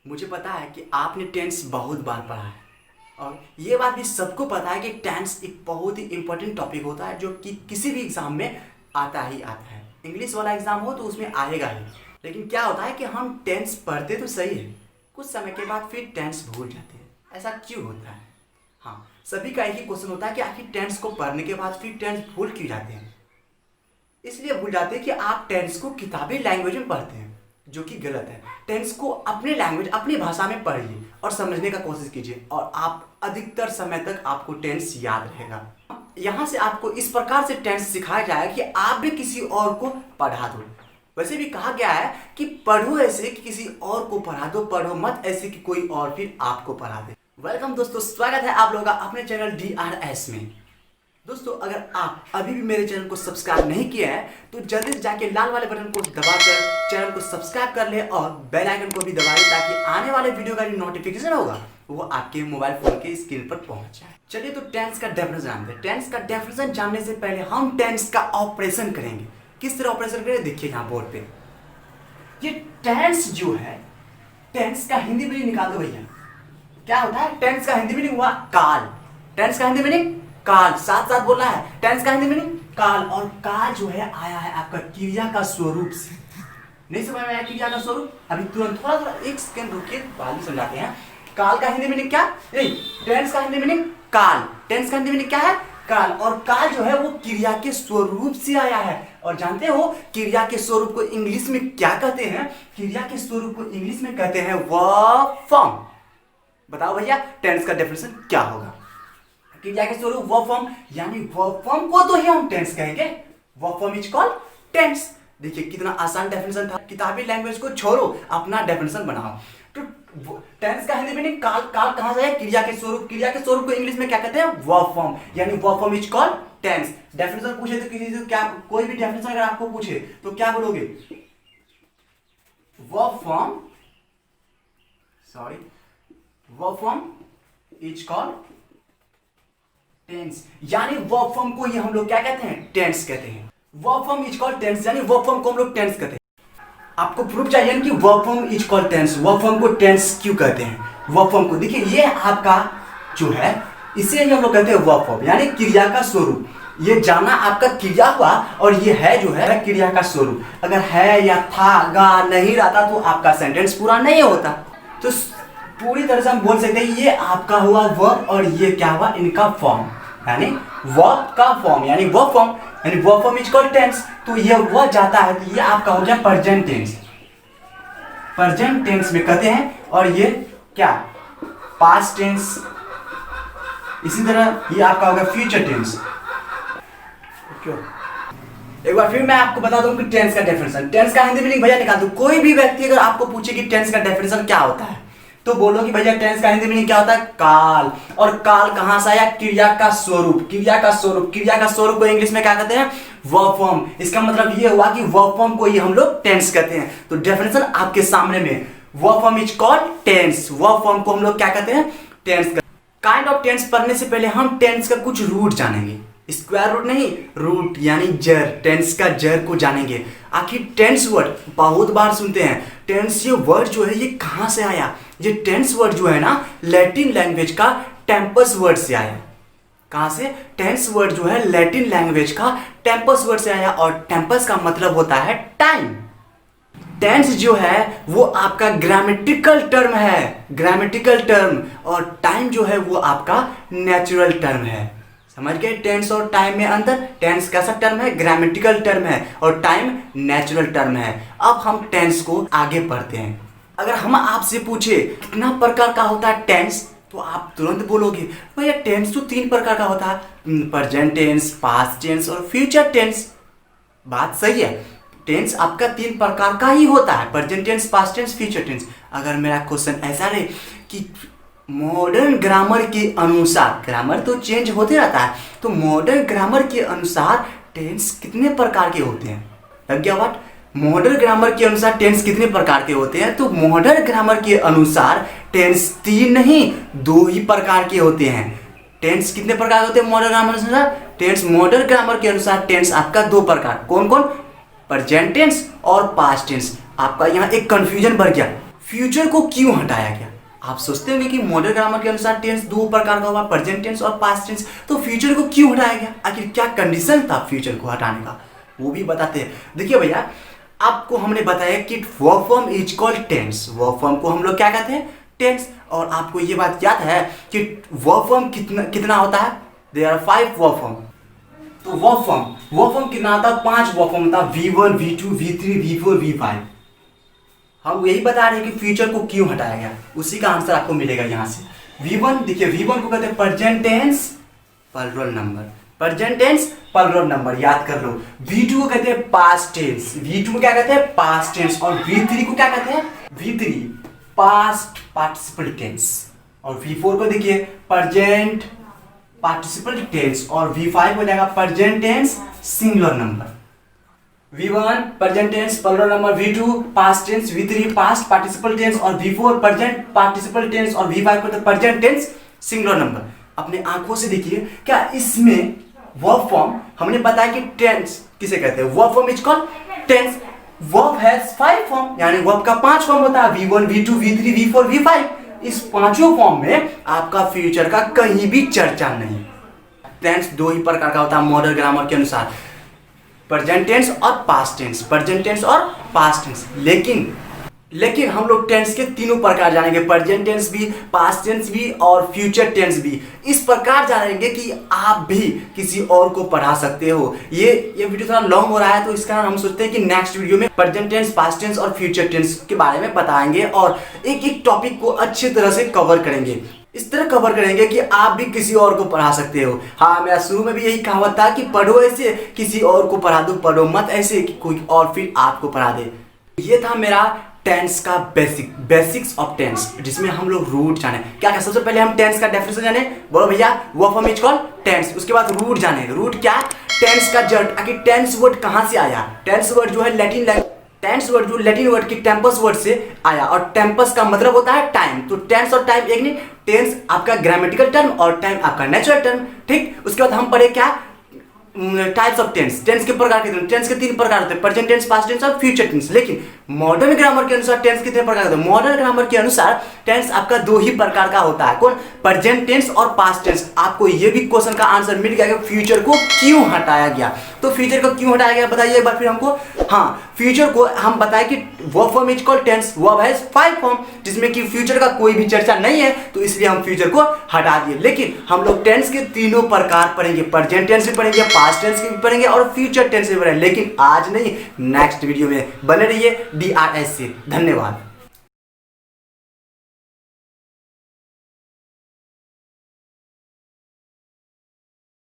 मुझे पता है कि आपने टेंस बहुत बार पढ़ा है और ये बात भी सबको पता है कि टेंस एक बहुत ही इंपॉर्टेंट टॉपिक होता है जो कि किसी भी एग्ज़ाम में आता ही आता है। इंग्लिश वाला एग्ज़ाम हो तो उसमें आएगा ही। लेकिन क्या होता है कि हम टेंस पढ़ते तो सही है, कुछ समय के बाद फिर टेंस भूल जाते हैं। ऐसा क्यों होता है? हाँ, सभी का एक ही क्वेश्चन होता है कि आखिर टेंस को पढ़ने के बाद फिर टेंस भूल क्यों जाते हैं। इसलिए भूल जाते हैं कि आप टेंस को किताबी लैंग्वेज में पढ़ते हैं, जो कि गलत है। टेंस को अपने लैंग्वेज, अपनी भाषा में पढ़िए और समझने का कोशिश कीजिए और आप अधिकतर समय तक आपको टेंस याद रहेगा। यहाँ से आपको इस प्रकार से टेंस सिखाया जाएगा कि आप भी किसी और को पढ़ा दो। वैसे भी कहा गया है कि पढ़ो ऐसे कि किसी और को पढ़ा दो, पढ़ो मत ऐसे कि कोई और फिर आपको पढ़ा दे। वेलकम दोस्तों, स्वागत है आप लोगों का अपने चैनल DRS में। दोस्तों, अगर आप अभी भी मेरे चैनल को सब्सक्राइब नहीं किया है तो जल्दी से जाके लाल वाले बटन को दबाकर चैनल को सब्सक्राइब कर ले और बेल आइकन को भी दबा ले ताकि आने वाले वीडियो का जो नोटिफिकेशन होगा वो आपके मोबाइल फोन के स्क्रीन पर पहुंच जाए। चलिए तो टेंस का डेफिनेशन जानते हैं। टेंस का डेफिनेशन जानने से पहले हम टेंस का ऑपरेशन करेंगे। किस तरह ऑपरेशन करेंगे देखिए यहाँ बोर्ड पे। ये टेंस जो है, टेंस का हिंदी मीनिंग निकाल दो भैया। क्या होता है? टेंस का हिंदी मीनिंग हुआ काल। टेंस का हिंदी मीनिंग काल, साथ साथ बोलना है। टेंस का हिंदी मीनिंग काल, और काल जो है आया है आपका क्रिया का स्वरूप से। नहीं समझ में आया क्रिया का स्वरूप? अभी तुरंत थोड़ा एक सेकंड रुकिए, बाद में समझाते हैं। काल का हिंदी मीनिंग क्या? नहीं, टेंस का हिंदी मीनिंग काल। टेंस का हिंदी मीनिंग क्या है? काल। और काल जो है वो क्रिया के स्वरूप से आया है। और जानते हो क्रिया के स्वरूप को इंग्लिश में क्या कहते हैं? क्रिया के स्वरूप को इंग्लिश में कहते हैं वर्ब फॉर्म। बताओ भैया, टेंस का डेफिनेशन क्या होगा? क्रिया के स्वरूप वर्ब फॉर्म, यानी वर्ब फॉर्म को तो ही हम टेंस कहेंगे। Verb form is called tense. देखिए कितना आसान डेफिनेशन था। किताबी लैंग्वेज को छोड़ो, अपना डेफिनेशन बनाओ। तो टेंस का हिंदी मीनिंग काल। काल कहां से है? क्रिया के स्वरूप। क्रिया के स्वरूप को इंग्लिश में क्या कहते हैं? वर्ब फॉर्म, यानी verb form is called tense. Definition पूछे तो किसी से क्या, कोई भी डेफिनेशन अगर आपको पूछे तो क्या बोलोगे? Verb form, verb form is called tense, यानी वर्ब फॉर्म को ही हम लोग क्या कहते हैं? टेंस कहते हैं। Verb form is called tense, यानी वर्ब फॉर्म को हम लोग टेंस कहते हैं। आपको प्रूफ चाहिए कि verb form is called tense. Verb form को टेंस क्यों कहते हैं? वर्ब फॉर्म को देखिए, ये आपका जो है इसे ही हम लोग कहते हैं वर्ब फॉर्म, यानी क्रिया का स्वरूप। ये जाना आपका क्रिया हुआ और ये है जो है क्रिया का स्वरूप। अगर है या था गा नहीं रहता तो आपका सेंटेंस पूरा नहीं होता। तो पूरी तरह से हम बोल सकते हैं ये आपका हुआ वर्ब और ये क्या हुआ? इनका फॉर्म, यानी वर्ब का फॉर्म, यानी वर्ब फॉर्म, यानी verb form is called tense. तो ये वह जाता है तो ये आपका हो गया प्रेजेंट टेंस। प्रेजेंट टेंस में कहते हैं। और ये क्या? Past tense. इसी तरह ये आपका होगा फ्यूचर टेंस। एक बार फिर मैं आपको बता दूं कि टेंस का डेफिनेशन। टेंस का हिंदी मीनिंग भैया निकाल दो। कोई भी व्यक्ति अगर आपको पूछे कि टेंस का डेफिनेशन क्या होता है तो बोलो कि भैया टेंस का हिंदी मीनिंग क्या होता है? काल। और काल कहां से आया? क्रिया का स्वरूप। क्रिया का स्वरूप, क्रिया का स्वरूप को इंग्लिश में क्या कहते हैं? Verb form. इसका मतलब ये हुआ कि वर्ब फॉर्म को ही हम लोग टेंस कहते हैं। तो डेफिनेशन आपके सामने में, verb form is called tense. Verb form को हम लोग क्या कहते हैं? टेंस। काइंड ऑफ टेंस पढ़ने से पहले हम टेंस का कुछ रूट जानेंगे। स्क्वायर रूट नहीं, रूट यानी जड़। टेंस का जड़ को जानेंगे। आखिर टेंस वर्ड बहुत बार सुनते हैं। टेंस ये वर्ड जो है ये कहां से आया? ये टेंस वर्ड जो है ना, लैटिन लैंग्वेज का टेम्पस वर्ड से आया। कहां से? टेंस वर्ड जो है लैटिन लैंग्वेज का टेम्पस वर्ड से आया। और टेम्पस का मतलब होता है टाइम। टेंस जो है वो आपका ग्रामेटिकल टर्म है, ग्रामेटिकल टर्म। और टाइम जो है वो आपका नेचुरल टर्म है। समझ गए टेंस और टाइम में अंतर? टेंस कैसा टर्म है? ग्रामेटिकल टर्म है और टाइम नेचुरल टर्म है। अब हम टेंस को आगे पढ़ते हैं। अगर हम आपसे पूछे कितना प्रकार का होता है टेंस तो आप तुरंत बोलोगे भैया टेंस तो 3 प्रकार का होता है, प्रेजेंट टेंस, पास्ट टेंस और फ्यूचर टेंस। बात सही है, टेंस आपका 3 प्रकार का ही होता है, present tense, past tense, future tense. अगर मेरा क्वेश्चन ऐसा रहे कि मॉडर्न ग्रामर के अनुसार, ग्रामर तो चेंज होते रहता है, तो मॉडर्न ग्रामर के अनुसार टेंस कितने प्रकार के होते हैं? लग गया बात? मॉडर्न ग्रामर के अनुसार टेंस कितने प्रकार के होते हैं? तो मॉडर्न ग्रामर के अनुसार टेंस 3 नहीं 2 ही प्रकार के होते हैं। टेंस कितने प्रकार के होते हैं मॉडर्न ग्रामर के अनुसार? टेंस मॉडर्न ग्रामर के अनुसार टेंस आपका 2 प्रकार। कौन कौन? प्रेजेंट टेंस और पास्ट टेंस। आपका यहाँ एक कंफ्यूजन बढ़ गया। फ्यूचर को क्यों हटाया गया? आप सोचते होंगे कि मॉडर्न ग्रामर के अनुसार टेंस दो प्रकार का हुआ, प्रेजेंट टेंस और पास्ट टेंस, तो फ्यूचर को क्यों हटाया गया? आखिर क्या कंडीशन था फ्यूचर को हटाने का, वो भी बताते हैं। देखिए भैया, आपको हमने बताया कि verb form is called tense. Verb form को हम लोग क्या कहते हैं? टेंस। और आपको ये बात याद है कि वर्ब फॉर्म कितना होता है? There are 5 verb form. तो वर्ब फॉर्म कितना होता है? 5 वर्ब फॉर्म होता है, V1, V2, V3, V4, V5। हम यही बता रहे हैं कि फ्यूचर को क्यों हटाया गया, उसी का आंसर आपको मिलेगा यहाँ से। V1 देखिए, V1 को कहते हैं present tense plural number, present tense plural number, याद कर लो। V2 को कहते हैं पास्ट टेंस, V2 को क्या कहते हैं? Past tense. और V3 को क्या कहते हैं? V3 past participle tense. और V4 को देखिए प्रेजेंट पार्टिसिपल टेंस। और V5 हो जाएगा present tense singular number. V1 present tense plural number, V2 past tense, V3 past participle tense और V4 प्रेजेंट पार्टिसिपल टेंस और V5 को प्रेजेंट टेंस सिंगुलर नंबर। अपने आंखों से देखिए, क्या इसमें वर्ब फॉर्म हमने बताया कि टेंस किसे कहते हैं? Verb form is called tense. Verb has 5 form, यानी वर्ब का 5 फॉर्म होता है, V1, V2, V3, V4, V5। इस पांचों फॉर्म में आपका फ्यूचर का कहीं भी चर्चा नहीं। टेंस दो ही प्रकार का होता है मॉडर्न ग्रामर के अनुसार, प्रेजेंट टेंस और पास्ट टेंस, प्रेजेंट टेंस और पास्ट टेंस। लेकिन हम लोग टेंस के तीनों प्रकार जानेंगे, प्रेजेंट टेंस भी, पास्ट टेंस भी और फ्यूचर टेंस भी। इस प्रकार जानेंगे कि आप भी किसी और को पढ़ा सकते हो। ये वीडियो थोड़ा लॉन्ग हो रहा है, तो इसका हम सोचते हैं कि नेक्स्ट वीडियो में प्रेजेंट टेंस, पास्ट टेंस और फ्यूचर टेंस के बारे में बताएंगे और एक एक टॉपिक को अच्छी तरह से कवर करेंगे। इस तरह कवर करेंगे कि आप भी किसी और को पढ़ा सकते हो। हाँ, मेरा शुरू में भी यही कहावत था कि पढ़ो ऐसे किसी और को पढ़ा दो, पढ़ो मत ऐसे कि कोई और फिर आपको पढ़ा दे। ये था मेरा टेंस का बेसिक्स ऑफ टेंस, जिसमें हम लोग रूट जाने। क्या सबसे पहले हम टेंस का डेफिनेशन जाने, बोलो भैया, verb form is called tense. उसके बाद रूट जाने, रूट क्या? टेंस का जड़। आखिर टेंस वर्ड कहाँ से आया? टेंस वर्ड जो है लैटिन वर्ड की टेम्पस वर्ड से आया, और टेम्पस का मतलब होता है टाइम। तो टेंस और टाइम एक नहीं, टेंस आपका ग्रामेटिकल टर्म और टाइम आपका नेचुरल टर्म। ठीक, उसके बाद हम पढ़े क्या? Types of tense. टेंस के प्रकार कितने? टेंस के 3 प्रकार होते हैं, प्रेजेंट टेंस, पास्ट टेंस और फ्यूचर टेंस। लेकिन मॉडर्न ग्रामर के अनुसार टेंस कितने प्रकार होते हैं? मॉडर्न ग्रामर के अनुसार टेंस आपका 2 ही प्रकार का होता है। कौन? प्रेजेंट टेंस और पास्ट टेंस। आपको ये भी क्वेश्चन का आंसर मिल गया कि फ्यूचर को क्यों हटाया गया। तो फ्यूचर को क्यों हटाया गया बताइए एक बार फिर हमको। हाँ, फ्यूचर को हम बताएं कि verb form is called tense, verb has 5 form, जिसमें कि फ्यूचर का कोई भी चर्चा नहीं है, तो इसलिए हम फ्यूचर को हटा दिए। लेकिन हम लोग टेंस के तीनों प्रकार पढ़ेंगे, प्रेजेंट टेंस भी पढ़ेंगे, पास्ट टेंस भी पढ़ेंगे और फ्यूचर टेंस भी पढ़ेंगे। लेकिन आज नहीं, नेक्स्ट वीडियो में बने रहिए DRS से। धन्यवाद।